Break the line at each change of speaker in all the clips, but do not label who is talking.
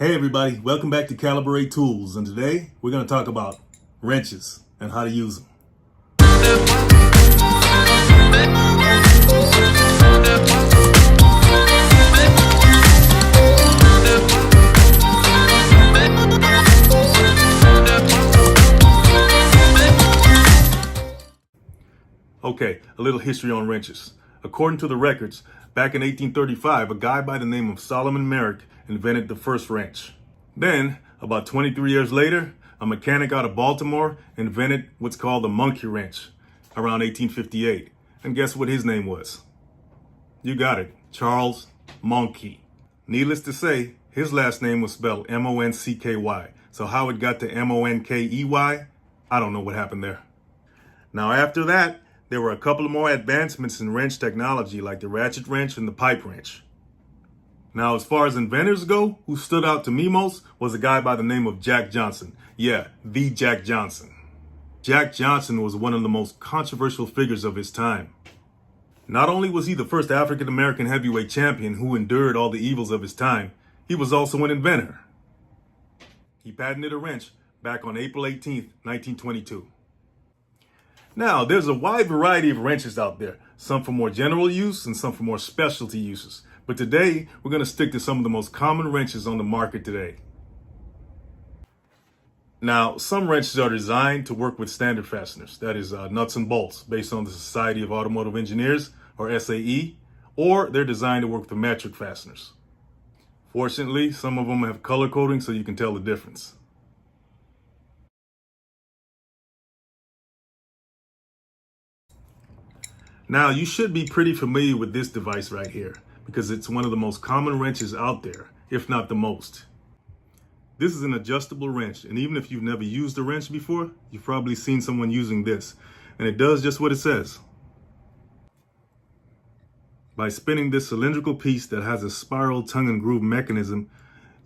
Hey everybody, welcome back to Calibrate Tools, and today we're going to talk about wrenches and how to use them. Okay, a little history on wrenches. According to the records, back in 1835, a guy by the name of Solomon Merrick invented the first wrench. Then, about 23 years later, a mechanic out of Baltimore invented what's called the monkey wrench around 1858. And guess what his name was? You got it, Charles Monkey. Needless to say, his last name was spelled M-O-N-C-K-Y. So how it got to M-O-N-K-E-Y, I don't know what happened there. Now after that, there were a couple of more advancements in wrench technology like the ratchet wrench and the pipe wrench. Now, as far as inventors go, who stood out to me most was a guy by the name of Jack Johnson. Yeah, the Jack Johnson. Jack Johnson was one of the most controversial figures of his time. Not only was he the first African-American heavyweight champion who endured all the evils of his time, he was also an inventor. He patented a wrench back on April 18th, 1922. Now, there's a wide variety of wrenches out there, some for more general use and some for more specialty uses. But today, we're going to stick to some of the most common wrenches on the market today. Now, some wrenches are designed to work with standard fasteners, that is nuts and bolts, based on the Society of Automotive Engineers, or SAE, or they're designed to work with metric fasteners. Fortunately, some of them have color coding so you can tell the difference. Now, you should be pretty familiar with this device right here, because it's one of the most common wrenches out there, if not the most. This is an adjustable wrench, and even if you've never used a wrench before, you've probably seen someone using this, and it does just what it says. By spinning this cylindrical piece that has a spiral tongue and groove mechanism,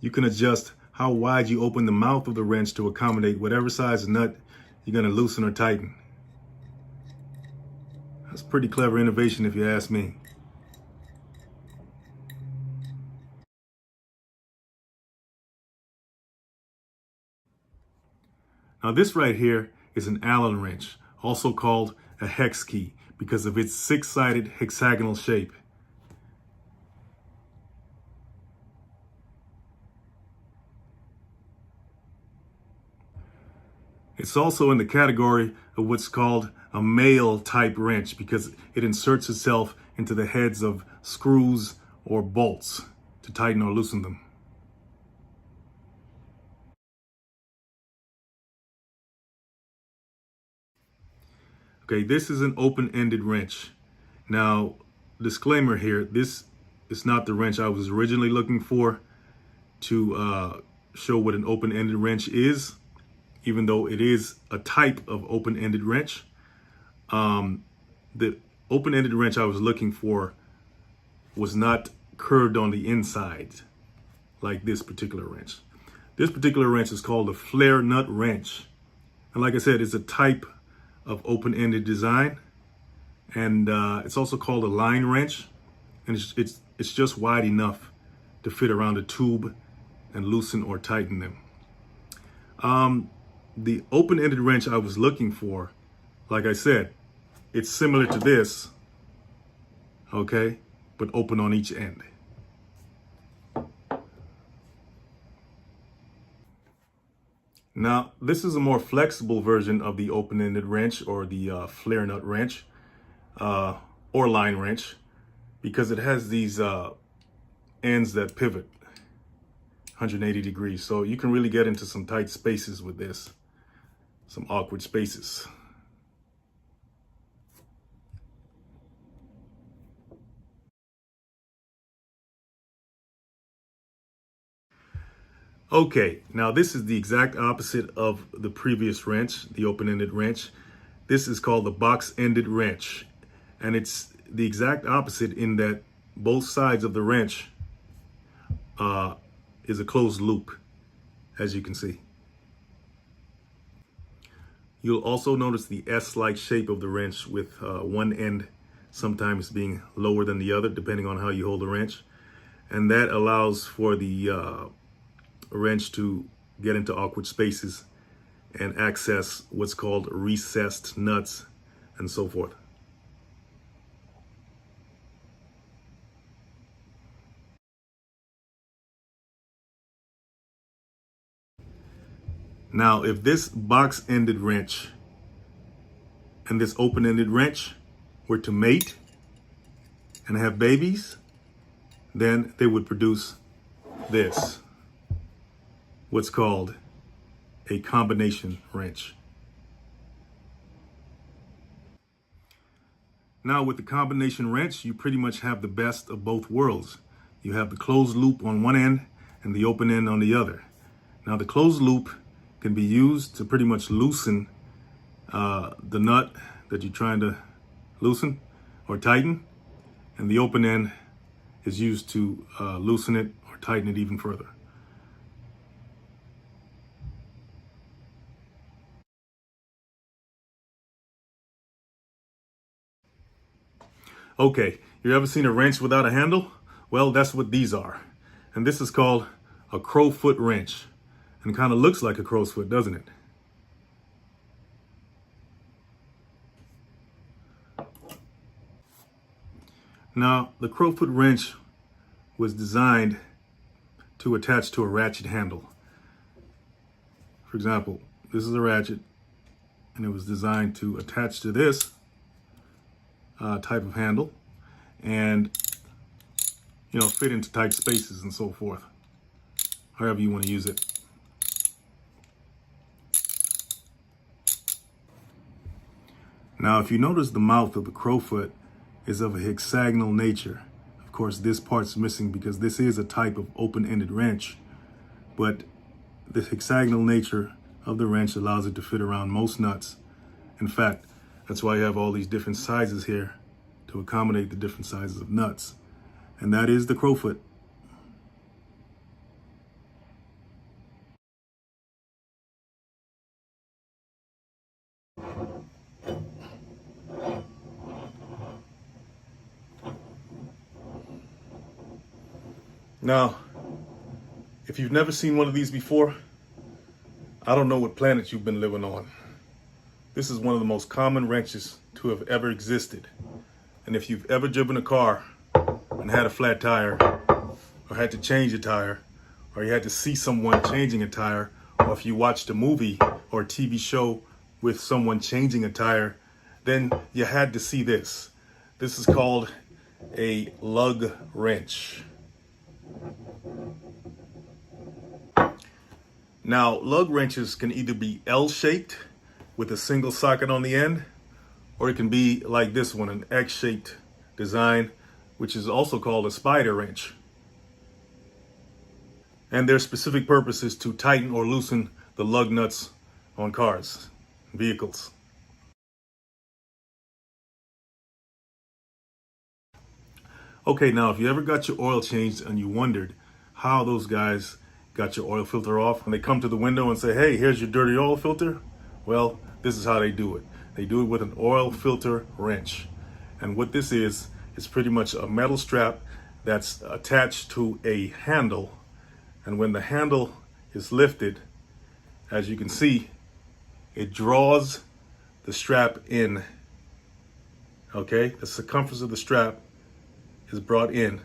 you can adjust how wide you open the mouth of the wrench to accommodate whatever size nut you're going to loosen or tighten. That's pretty clever innovation if you ask me. Now this right here is an Allen wrench, also called a hex key because of its six-sided hexagonal shape. It's also in the category of what's called a male type wrench because it inserts itself into the heads of screws or bolts to tighten or loosen them. Okay, this is an open-ended wrench. Now, disclaimer here, this is not the wrench I was originally looking for to show what an open-ended wrench is, even though it is a type of open-ended wrench. The open-ended wrench I was looking for was not curved on the inside like this particular wrench. This particular wrench is called a flare nut wrench. And like I said, it's a type of open-ended design, and it's also called a line wrench, and it's just wide enough to fit around a tube and loosen or tighten them. The open-ended wrench I was looking for, like I said, it's similar to this, okay, but open on each end. Now, this is a more flexible version of the open-ended wrench or the flare nut wrench or line wrench because it has these ends that pivot 180 degrees. So you can really get into some tight spaces with this, some awkward spaces. Okay, now this is the exact opposite of the previous wrench, the open-ended wrench. This is called the box-ended wrench, and it's the exact opposite in that both sides of the wrench is a closed loop, as you can see. You'll also notice the S-like shape of the wrench with one end sometimes being lower than the other, depending on how you hold the wrench. And that allows for the a wrench to get into awkward spaces and access what's called recessed nuts and so forth. Now, if this box-ended wrench and this open-ended wrench were to mate and have babies, then they would produce this, what's called a combination wrench. Now, with the combination wrench, you pretty much have the best of both worlds. You have the closed loop on one end and the open end on the other. Now, the closed loop can be used to pretty much loosen the nut that you're trying to loosen or tighten, and the open end is used to loosen it or tighten it even further. Okay, you ever seen a wrench without a handle? Well, that's what these are. And this is called a Crowfoot wrench. And kind of looks like a crow's foot, doesn't it? Now, the Crowfoot wrench was designed to attach to a ratchet handle. For example, this is a ratchet, and it was designed to attach to this type of handle and, you know, fit into tight spaces and so forth, however you want to use it. Now, if you notice, the mouth of the Crowfoot is of a hexagonal nature. Of course, this part's missing because this is a type of open-ended wrench, but the hexagonal nature of the wrench allows it to fit around most nuts. In fact, that's why you have all these different sizes here to accommodate the different sizes of nuts. And that is the Crowfoot. Now, if you've never seen one of these before, I don't know what planet you've been living on. This is one of the most common wrenches to have ever existed. And if you've ever driven a car and had a flat tire, or had to change a tire, or you had to see someone changing a tire, or if you watched a movie or a TV show with someone changing a tire, then you had to see this. This is called a lug wrench. Now, lug wrenches can either be L-shaped with a single socket on the end, or it can be like this one, an X-shaped design, which is also called a spider wrench. And their specific purpose is to tighten or loosen the lug nuts on cars, vehicles. Okay, now if you ever got your oil changed and you wondered how those guys got your oil filter off, and they come to the window and say, hey, here's your dirty oil filter. Well, this is how they do it. They do it with an oil filter wrench. And what this is pretty much a metal strap that's attached to a handle. And when the handle is lifted, as you can see, it draws the strap in. Okay, the circumference of the strap is brought in,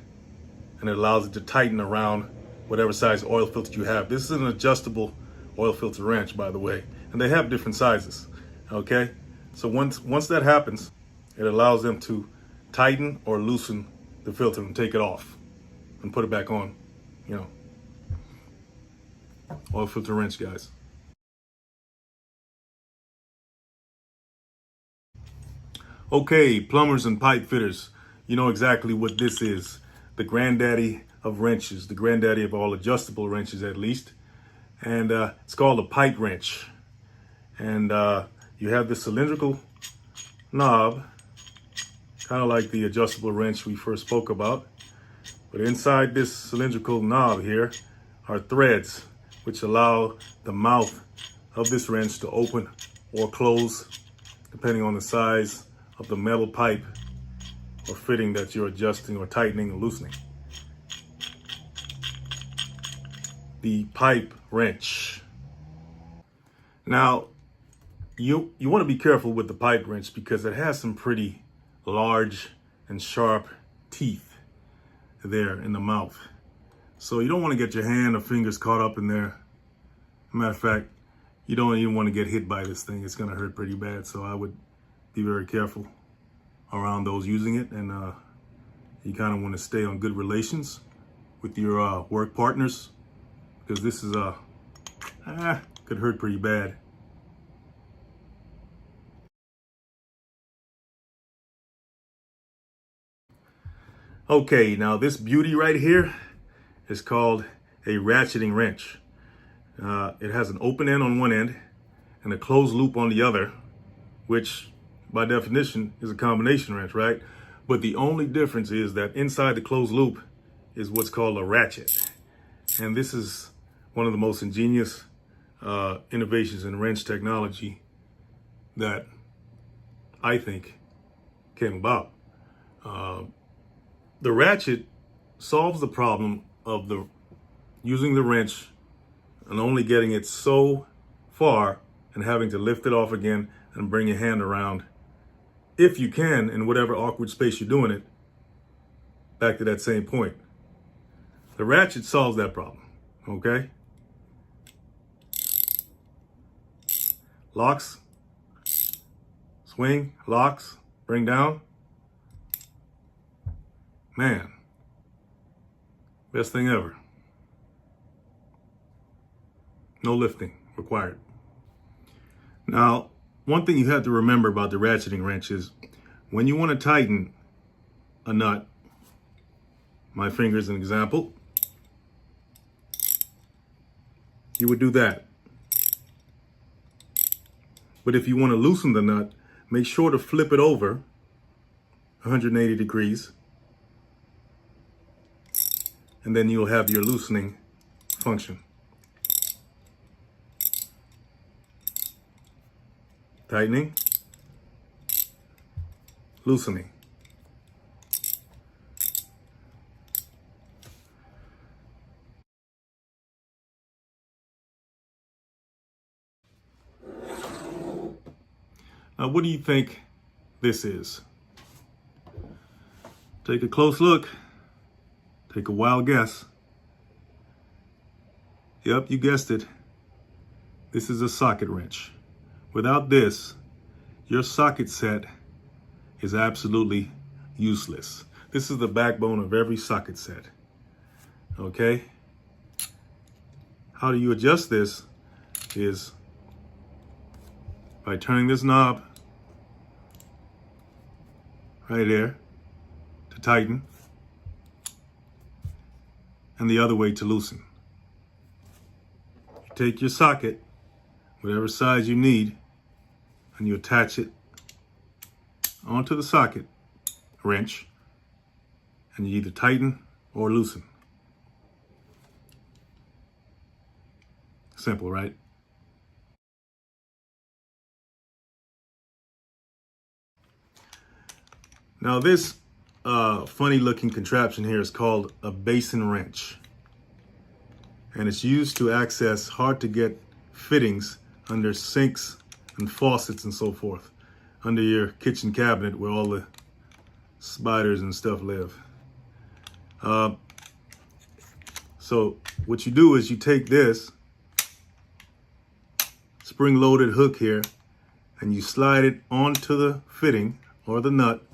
and it allows it to tighten around whatever size oil filter you have. This is an adjustable oil filter wrench, by the way, and they have different sizes. Okay, so once that happens, it allows them to tighten or loosen the filter and take it off and put it back on. You know, oil filter wrench, guys. Okay, plumbers and pipe fitters, you know exactly what this is. The granddaddy of wrenches, the granddaddy of all adjustable wrenches, at least. And it's called a pipe wrench. And you have this cylindrical knob, kind of like the adjustable wrench we first spoke about. But inside this cylindrical knob here are threads, which allow the mouth of this wrench to open or close, depending on the size of the metal pipe or fitting that you're adjusting or tightening or loosening. the pipe wrench. Now, you want to be careful with the pipe wrench because it has some pretty large and sharp teeth there in the mouth. So you don't want to get your hand or fingers caught up in there. Matter of fact, you don't even want to get hit by this thing. It's going to hurt pretty bad. So I would be very careful around those using it. And you kind of want to stay on good relations with your work partners, because this is could hurt pretty bad. Okay, now this beauty right here is called a ratcheting wrench. It has an open end on one end and a closed loop on the other, which by definition is a combination wrench, right? But the only difference is that inside the closed loop is what's called a ratchet. And this is one of the most ingenious innovations in wrench technology that I think came about. The ratchet solves the problem of using the wrench and only getting it so far and having to lift it off again and bring your hand around, if you can, in whatever awkward space you're doing it, back to that same point. The ratchet solves that problem, okay? Locks, swing, locks, bring down. Man, best thing ever. No lifting required. Now, one thing you have to remember about the ratcheting wrench is when you want to tighten a nut, my finger is an example, you would do that. But if you want to loosen the nut, make sure to flip it over 180 degrees, and then you'll have your loosening function. Tightening, loosening. Now, what do you think this is? Take a close look. Take a wild guess. Yep, you guessed it. This is a socket wrench. Without this, your socket set is absolutely useless. This is the backbone of every socket set. Okay? How do you adjust this is by turning this knob right there to tighten, and the other way to loosen. You take your socket, whatever size you need, and you attach it onto the socket wrench, and you either tighten or loosen. Simple, right? Now this funny looking contraption here is called a BASIN wrench, and it's used to access hard to get fittings under sinks and faucets and so forth, under your kitchen cabinet where all the spiders and stuff live. So what you do is you take this spring-loaded hook here and you slide it onto the fitting or the nut,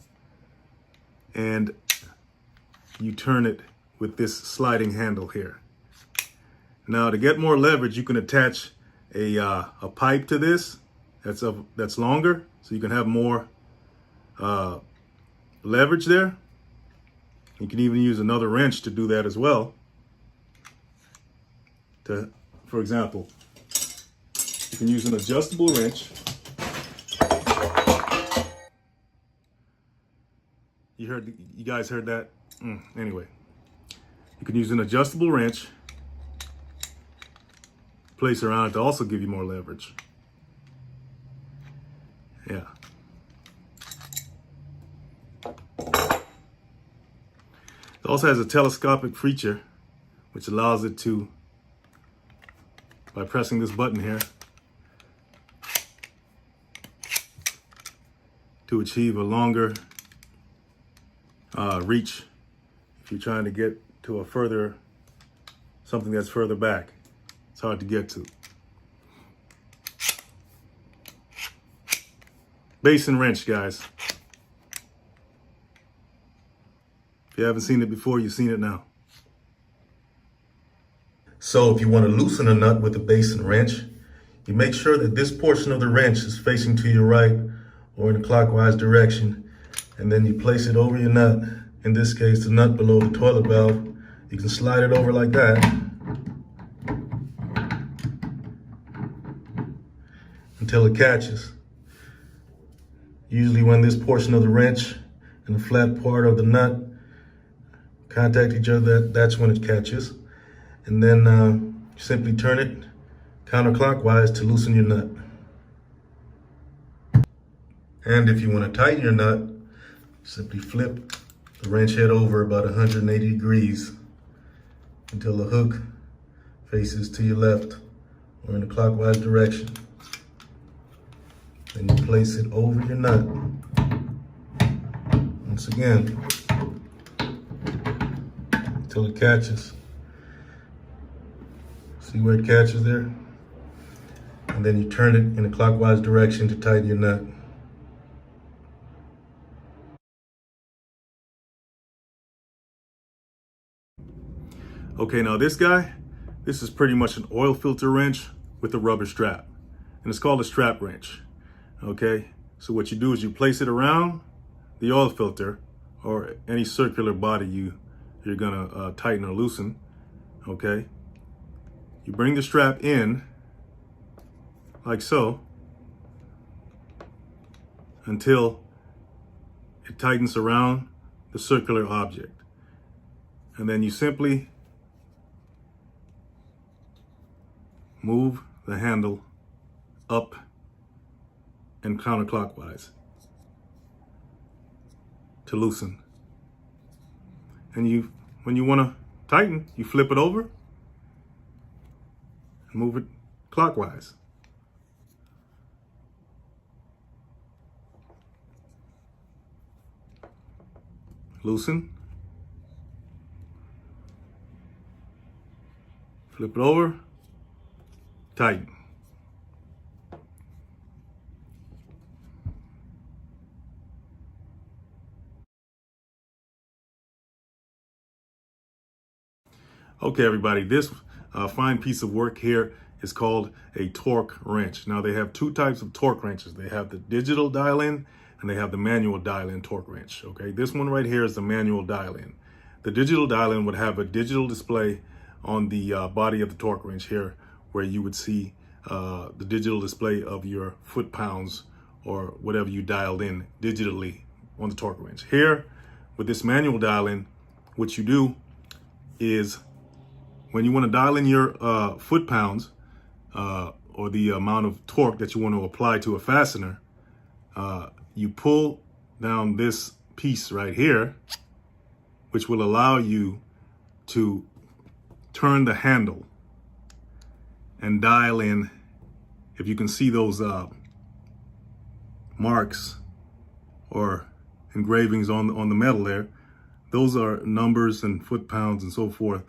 and you turn it with this sliding handle here. Now, to get more leverage, you can attach a pipe to this that's longer, so you can have more leverage there. You can even use another wrench to do that as well. For example, you can use an adjustable wrench. You guys heard that? Anyway, you can use an adjustable wrench, place around it to also give you more leverage. Yeah. It also has a telescopic feature, which allows it to by pressing this button here to achieve a longer reach if you're trying to get to something that's further back. It's hard to get to. BASIN wrench, guys. If you haven't seen it before, you've seen it now. So if you want to loosen a nut with a BASIN wrench, you make sure that this portion of the wrench is facing to your right or in a clockwise direction, and then you place it over your nut. In this case, the nut below the toilet valve. You can slide it over like that until it catches. Usually when this portion of the wrench and the flat part of the nut contact each other, that's when it catches. And then you simply turn it counterclockwise to loosen your nut. And if you want to tighten your nut, simply flip the wrench head over about 180 degrees until the hook faces to your left or in a clockwise direction. Then you place it over your nut. Once again, until it catches. See where it catches there? And then you turn it in a clockwise direction to tighten your nut. Okay, now this is pretty much an oil filter wrench with a rubber strap. And it's called a strap wrench. Okay, so what you do is you place it around the oil filter or any circular body you're gonna tighten or loosen. Okay, you bring the strap in like so until it tightens around the circular object, and then you simply move the handle up and counterclockwise to loosen. And when you want to tighten, you flip it over and move it clockwise. Loosen. Flip it over. Tighten. Okay, everybody, this fine piece of work here is called a TORX wrench. Now, they have two types of TORX wrenches. They have the digital dial-in and they have the manual dial-in TORX wrench. Okay, this one right here is the manual dial-in. The digital dial-in would have a digital display on the body of the TORX wrench here, where you would see the digital display of your foot-pounds or whatever you dialed in digitally on the TORX wrench. Here, with this manual dial-in, what you do is when you want to dial in your foot-pounds or the amount of torque that you want to apply to a fastener, you pull down this piece right here, which will allow you to turn the handle and dial in. If you can see those marks or engravings on the metal there, those are numbers and foot-pounds and so forth,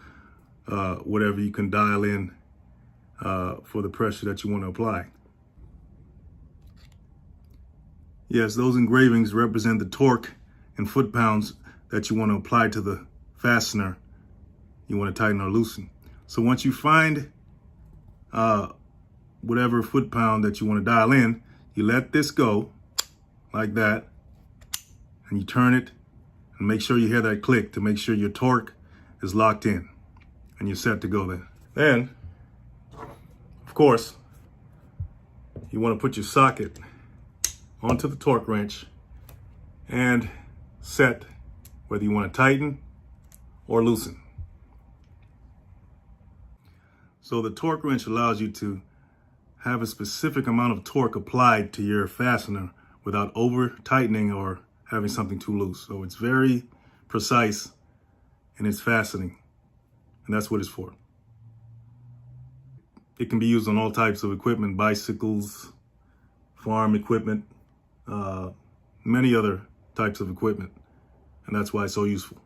whatever you can dial in for the pressure that you want to apply. Yes, those engravings represent the torque in foot-pounds that you want to apply to the fastener you want to tighten or loosen. So once you find whatever foot-pound that you want to dial in, you let this go like that, and you turn it, and make sure you hear that click to make sure your torque is locked in, and you're set to go there. Then, of course, you want to put your socket onto the TORX wrench and set whether you want to tighten or loosen. So the TORX wrench allows you to have a specific amount of torque applied to your fastener without over tightening or having something too loose. So it's very precise in its fastening, and that's what it's for. It can be used on all types of equipment, bicycles, farm equipment, many other types of equipment. And that's why it's so useful.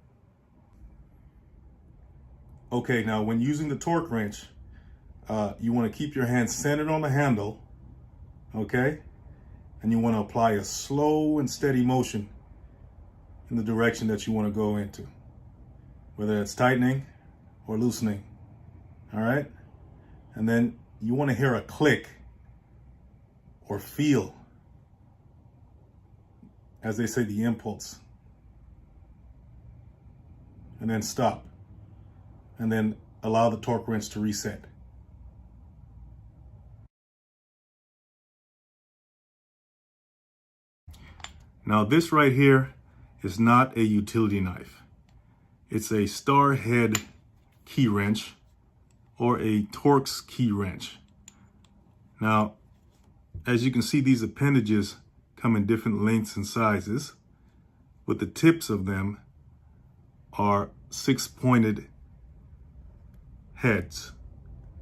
Okay, now when using the torque wrench, you want to keep your hand centered on the handle, okay? And you want to apply a slow and steady motion in the direction that you want to go into, whether it's tightening or loosening, all right? And then you want to hear a click or feel, as they say, the impulse. And then stop. And then allow the torque wrench to reset. Now this right here is not a utility knife. It's a star head key wrench or a TORX key wrench. Now, as you can see, these appendages come in different lengths and sizes, but the tips of them are 6-pointed heads,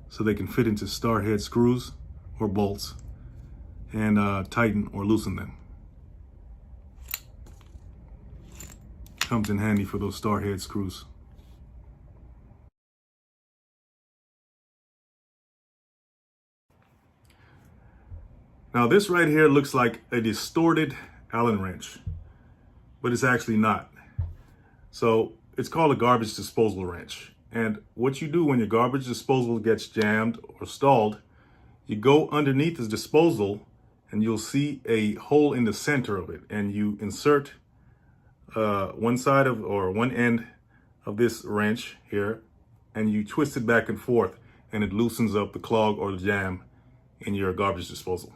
so they can fit into star head screws or bolts and tighten or loosen them. Comes in handy for those star head screws. Now this right here looks like a distorted Allen wrench, but it's actually not. So it's called a garbage disposal wrench. And what you do when your garbage disposal gets jammed or stalled, you go underneath this disposal and you'll see a hole in the center of it. And you insert one end of this wrench here, and you twist it back and forth, and it loosens up the clog or the jam in your garbage disposal.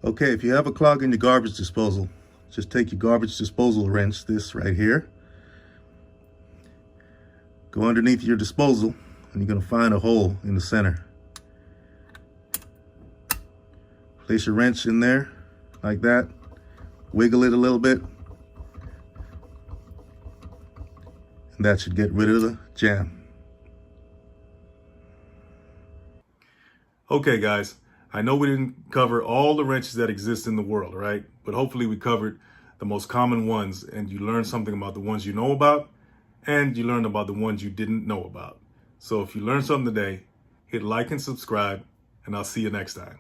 Okay, if you have a clog in your garbage disposal, just take your garbage disposal wrench, this right here, go underneath your disposal, and you're going to find a hole in the center. Place your wrench in there like that, wiggle it a little bit, and that should get rid of the jam. Okay guys, I know we didn't cover all the wrenches that exist in the world, right? But hopefully we covered the most common ones, and you learned something about the ones you know about, and you learned about the ones you didn't know about. So if you learned something today, hit like and subscribe, and I'll see you next time.